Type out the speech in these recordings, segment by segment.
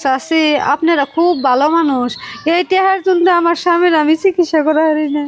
চাচি আপনারা খুব ভালো মানুষ। এই টেহার জন্য আমার স্বামীর আমি চিকিৎসা করা হারি না।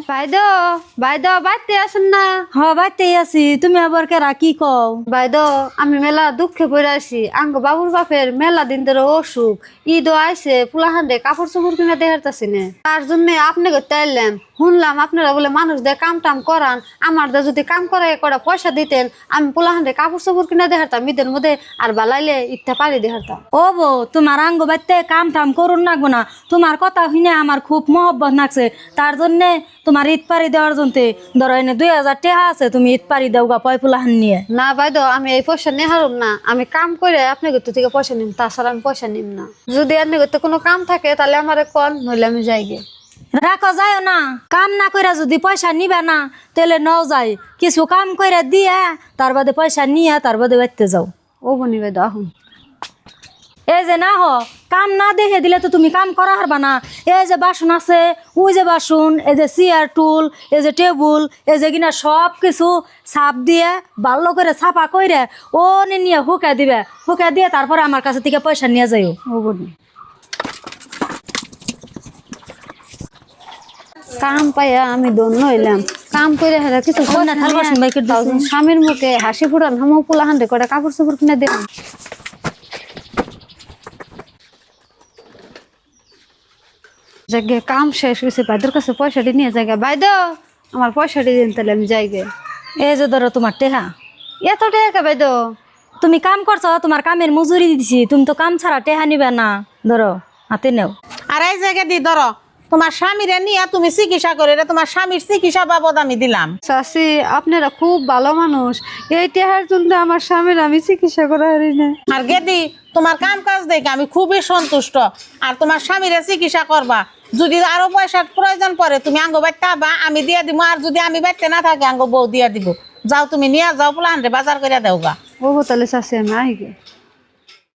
বাইদ বাড়তে আসেন না? হ বাইতেই আছি, তুমি আবার কেরা কি কও? বাইদ আমি মেলা দুঃখে পড়ে আছি। আঙ্গ বাবুর বাপের মেলা দিন ধরে অসুখ, ঈদও আইসে, পুলাহান্ডে কাপড় চোপড় কিনা দেখারতাছি না। তার জন্য আপনি করতে আইলাম। শুনলাম আপনারা বলে মানুষ দিয়ে কাম টাম করান, আমার দা যদি কাম করাই করা পয়সা দিতেন আমি পুলাহান্ডে কাপড় চোপড় কিনা দেখারতাম ঈদের মধ্যে, আর বালাইলে ঈদটা পারি দেখারতাম। ও বো, তোমার আঙ্গ বাইতে কাম টাম করুন নাগবো না। তোমার কথা শুনে আমার খুব মহব্বত লাগছে, তার জন্যে তোমার ঈদ পারি দেওয়ার জন্য ধরো এনে 2000 টাকা আছে, তুমি ঈদ পারি দেও গা পয় ফুলাহান নিয়ে। না বাইদ আমি এই পয়সা নিয়ে হারুম না, আমি কাম করে আপনার ঘর থেকে পয়সা নিম, তাছাড়া আমি পয়সা নিম না। যদি আপনার ঘর কোনো কাম থাকে তাহলে আমার কল, নইলে আমি যাই গে। রাখো যায় না, কাম না কইরা যদি পয়সা নিবে না তাহলে নও যাই, কিছু কাম কইরা দিয়ে তার বাদে পয়সা নিয়ে তার বাদে বাইতে যাও। ও বনি বাইদ আহুন। এই যে না কাম না দেখে দিলে তো তুমি কাম করা হারবা না। এই যে বাসন আছে, ওই যে বাসন, এই যে চেয়ার টুল, এই যে টেবুল, এই যে কিনা সব কিছু ছাপ দিয়ে ভালো করে ছাপা কইরে ও নিয়ে হুকা দিবে, হুকা দিয়ে তারপরে আমার কাছে থেকে পয়সা নিয়ে যাইও। ও বনি কাম পাইয়া আমি দন্য হইলাম। কাম করে হেরা কিছু স্বামীর মুখে হাসি ফুটান, হামো পুলাহান রে করে কাপড় চোপড় কিনে দিলাম। জায়গা কাম শেষ হয়েছে, বাইদের কাছে পয়সাটি নিয়ে জায়গা। বাইদ আমার পয়সাটি দিন, তাহলে আমি যাই গে। এই যে ধরো তোমার টেহা, এত টাকা বাইদ? তুমি কাম করছো, তোমার কামের মজুরি দিছি, তুমি তো কাম ছাড়া টেহা নিবে না, ধরো হাতে নেও। আর এই জায়গা দি ধরো তোমার স্বামীরে নিয়ে তুমি চিকিৎসা করে, তোমার স্বামীর চিকিৎসা বাবদ আমি দিলাম। চাচি আপনারা খুব ভালো মানুষ। এই টেহার জন্য আমার স্বামীর আমি চিকিৎসা করা হারি না। আর গেদি তোমার কাম কাজ দেখে আমি খুবই সন্তুষ্ট। আর তোমার স্বামীরে চিকিৎসা করবা, যদি আরো পয়সার প্রয়োজন পড়ে তুমি আঙ্গ বাইতে আবা, আমি দিয়ে দিব। আর যদি আমি বাইতে না থাকি আঙ্গ বউ দিয়ে দিব। যাও তুমি নিয়ে যাও, প্লান রে বাজার করে দেও গা। ও তাহলে চাচি আমি আই গে।